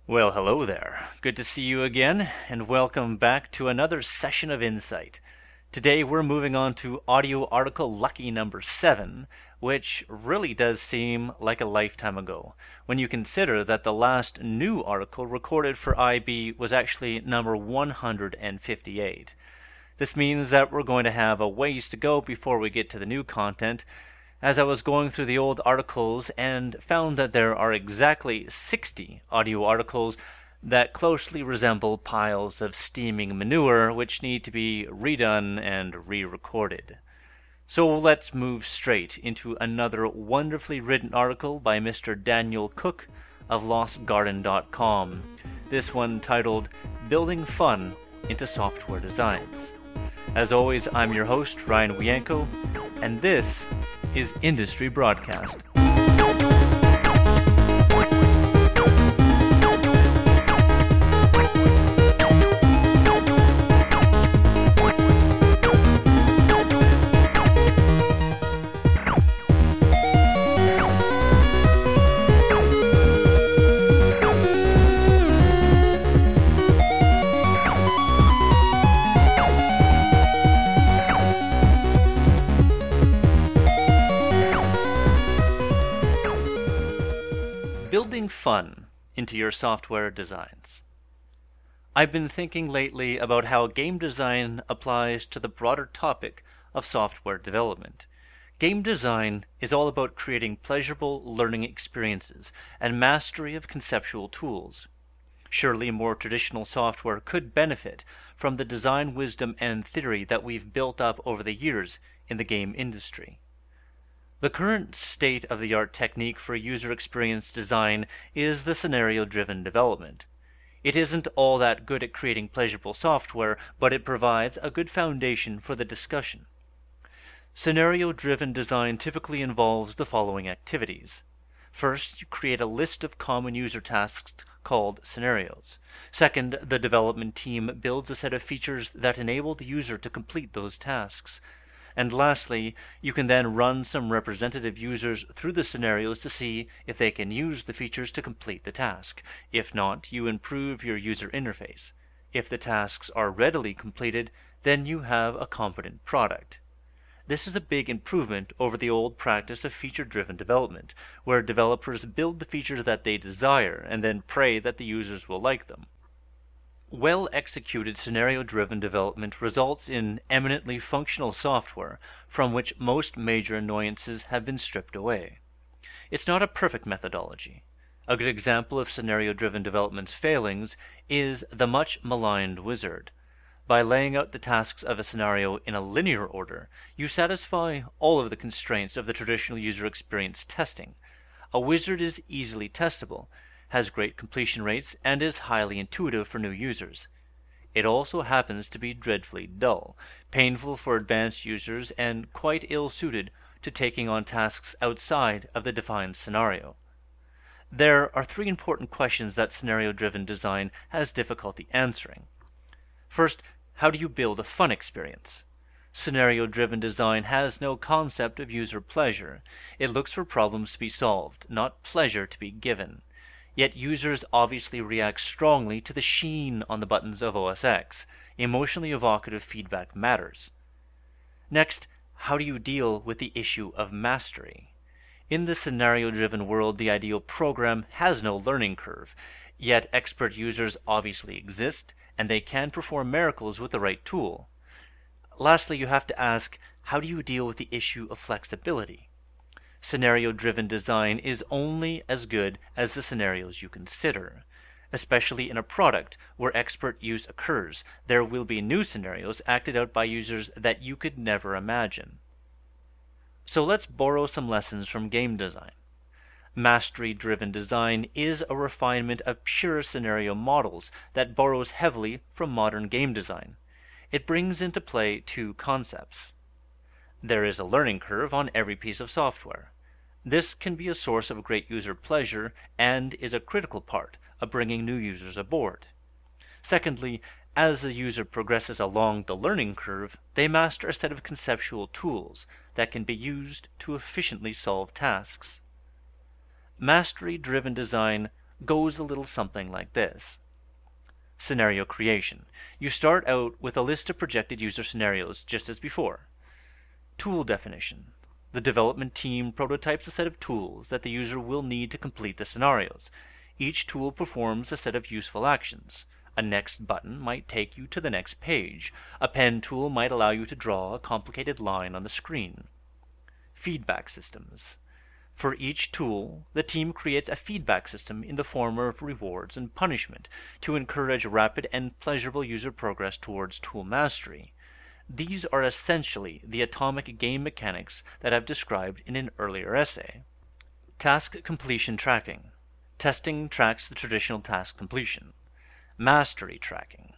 Well, hello there. Good to see you again, and welcome back to another session of Insight. Today we're moving on to audio article lucky number 7, which really does seem like a lifetime ago, when you consider that the last new article recorded for IB was actually number 158. This means that we're going to have a ways to go before we get to the new content, as I was going through the old articles and found that there are exactly 60 audio articles that closely resemble piles of steaming manure which need to be redone and re-recorded. So let's move straight into another wonderfully written article by Mr. Daniel Cook of LostGarden.com. This one titled Building Fun into Software Designs. As always, I'm your host, Ryan Wienko, and this is Industry Broadcast. Building fun into your software designs. I've been thinking lately about how game design applies to the broader topic of software development. Game design is all about creating pleasurable learning experiences and mastery of conceptual tools. Surely more traditional software could benefit from the design wisdom and theory that we've built up over the years in the game industry. The current state-of-the-art technique for user experience design is the scenario-driven development. It isn't all that good at creating pleasurable software, but it provides a good foundation for the discussion. Scenario-driven design typically involves the following activities. First, you create a list of common user tasks called scenarios. Second, the development team builds a set of features that enable the user to complete those tasks. And lastly, you can then run some representative users through the scenarios to see if they can use the features to complete the task. If not, you improve your user interface. If the tasks are readily completed, then you have a competent product. This is a big improvement over the old practice of feature-driven development, where developers build the features that they desire and then pray that the users will like them. Well-executed scenario-driven development results in eminently functional software from which most major annoyances have been stripped away. It's not a perfect methodology. A good example of scenario-driven development's failings is the much maligned wizard. By laying out the tasks of a scenario in a linear order, you satisfy all of the constraints of the traditional user experience testing. A wizard is easily testable, has great completion rates, and is highly intuitive for new users. It also happens to be dreadfully dull, painful for advanced users, and quite ill-suited to taking on tasks outside of the defined scenario. There are three important questions that scenario-driven design has difficulty answering. First, how do you build a fun experience? Scenario-driven design has no concept of user pleasure. It looks for problems to be solved, not pleasure to be given. Yet users obviously react strongly to the sheen on the buttons of OS X. Emotionally evocative feedback matters. Next, how do you deal with the issue of mastery? In the scenario-driven world, the ideal program has no learning curve, yet expert users obviously exist, and they can perform miracles with the right tool. Lastly, you have to ask, how do you deal with the issue of flexibility? Scenario-driven design is only as good as the scenarios you consider. Especially in a product where expert use occurs, there will be new scenarios acted out by users that you could never imagine. So let's borrow some lessons from game design. Mastery-driven design is a refinement of pure scenario models that borrows heavily from modern game design. It brings into play two concepts. There is a learning curve on every piece of software. This can be a source of great user pleasure and is a critical part of bringing new users aboard. Secondly, as the user progresses along the learning curve, they master a set of conceptual tools that can be used to efficiently solve tasks. Mastery-driven design goes a little something like this. Scenario creation. You start out with a list of projected user scenarios, just as before. Tool definition. The development team prototypes a set of tools that the user will need to complete the scenarios. Each tool performs a set of useful actions. A next button might take you to the next page. A pen tool might allow you to draw a complicated line on the screen. Feedback systems. For each tool, the team creates a feedback system in the form of rewards and punishment to encourage rapid and pleasurable user progress towards tool mastery. These are essentially the atomic game mechanics that I've described in an earlier essay. Task completion tracking. Testing tracks the traditional task completion. Mastery tracking.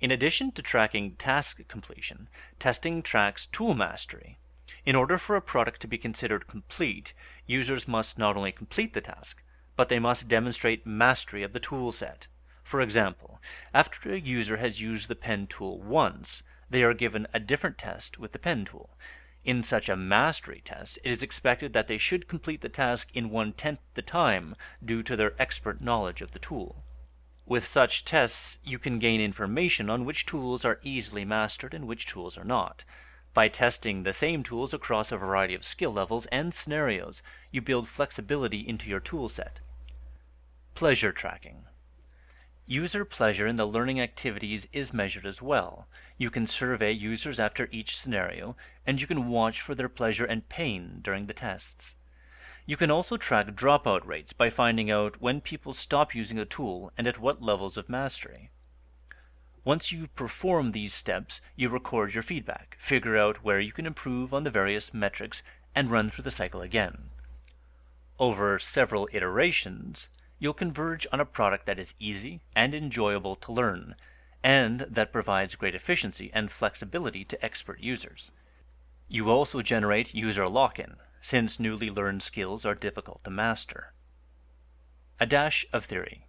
In addition to tracking task completion, testing tracks tool mastery. In order for a product to be considered complete, users must not only complete the task, but they must demonstrate mastery of the tool set. For example, after a user has used the pen tool once, they are given a different test with the pen tool. In such a mastery test, it is expected that they should complete the task in 1/10 the time due to their expert knowledge of the tool. With such tests, you can gain information on which tools are easily mastered and which tools are not. By testing the same tools across a variety of skill levels and scenarios, you build flexibility into your tool set. Pleasure tracking. User pleasure in the learning activities is measured as well. You can survey users after each scenario, and you can watch for their pleasure and pain during the tests. You can also track dropout rates by finding out when people stop using a tool and at what levels of mastery. Once you perform these steps, you record your feedback, figure out where you can improve on the various metrics, and run through the cycle again. Over several iterations, you'll converge on a product that is easy and enjoyable to learn, and that provides great efficiency and flexibility to expert users. You also generate user lock-in, since newly learned skills are difficult to master. A dash of theory.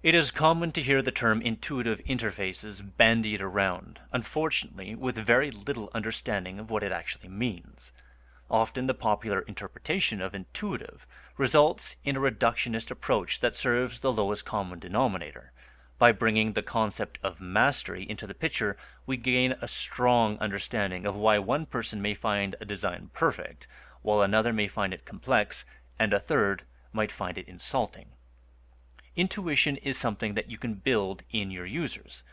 It is common to hear the term intuitive interfaces bandied around, unfortunately with very little understanding of what it actually means. Often the popular interpretation of intuitive results in a reductionist approach that serves the lowest common denominator. By bringing the concept of mastery into the picture, we gain a strong understanding of why one person may find a design perfect, while another may find it complex, and a third might find it insulting. Intuition is something that you can build in your users.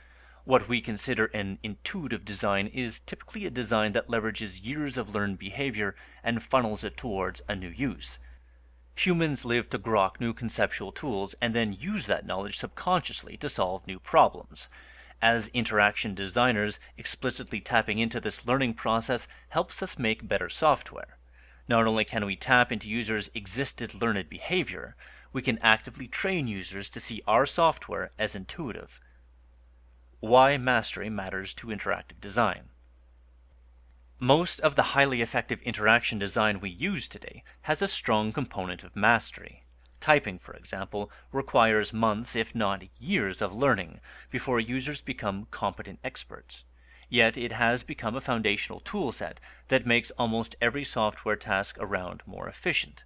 What we consider an intuitive design is typically a design that leverages years of learned behavior and funnels it towards a new use. Humans live to grok new conceptual tools and then use that knowledge subconsciously to solve new problems. As interaction designers, explicitly tapping into this learning process helps us make better software. Not only can we tap into users' existed learned behavior, we can actively train users to see our software as intuitive. Why mastery matters to interactive design. Most of the highly effective interaction design we use today has a strong component of mastery. Typing, for example, requires months, if not years, of learning before users become competent experts. Yet it has become a foundational toolset that makes almost every software task around more efficient.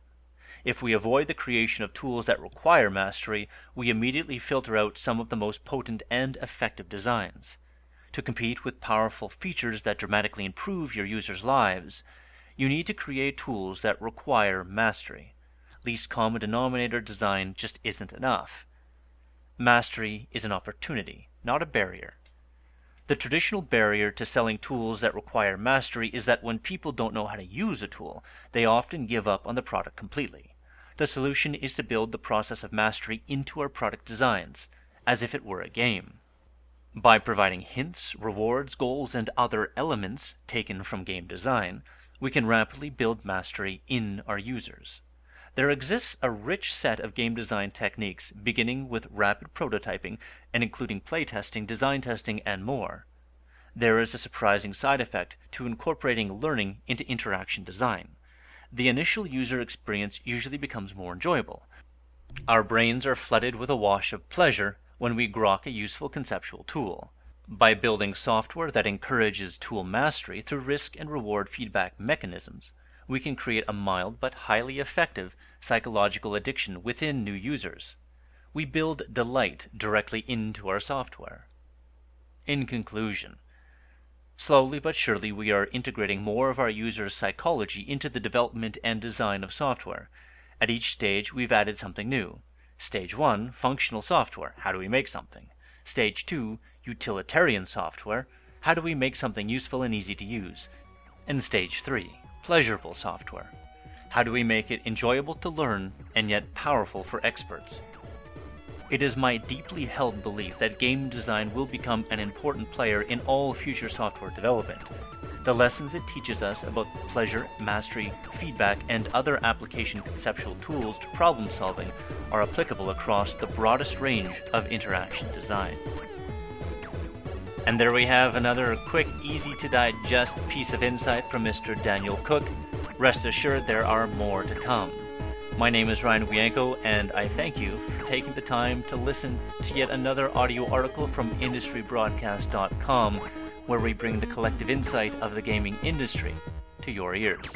If we avoid the creation of tools that require mastery, we immediately filter out some of the most potent and effective designs. To compete with powerful features that dramatically improve your users' lives, you need to create tools that require mastery. Least common denominator design just isn't enough. Mastery is an opportunity, not a barrier. The traditional barrier to selling tools that require mastery is that when people don't know how to use a tool, they often give up on the product completely. The solution is to build the process of mastery into our product designs, as if it were a game. By providing hints, rewards, goals, and other elements taken from game design, we can rapidly build mastery in our users. There exists a rich set of game design techniques, beginning with rapid prototyping and including playtesting, design testing, and more. There is a surprising side effect to incorporating learning into interaction design. The initial user experience usually becomes more enjoyable. Our brains are flooded with a wash of pleasure when we grok a useful conceptual tool. By building software that encourages tool mastery through risk and reward feedback mechanisms, we can create a mild but highly effective psychological addiction within new users. We build delight directly into our software. In conclusion, slowly but surely we are integrating more of our users' psychology into the development and design of software. At each stage, we've added something new. Stage 1, functional software. How do we make something? Stage 2, utilitarian software. How do we make something useful and easy to use? And Stage 3, pleasurable software. How do we make it enjoyable to learn and yet powerful for experts? It is my deeply held belief that game design will become an important player in all future software development. The lessons it teaches us about pleasure, mastery, feedback, and other application conceptual tools to problem solving are applicable across the broadest range of interaction design. And there we have another quick, easy to digest piece of insight from Mr. Daniel Cook. Rest assured there are more to come. My name is Ryan Wienko, and I thank you for taking the time to listen to yet another audio article from IndustryBroadcast.com, where we bring the collective insight of the gaming industry to your ears.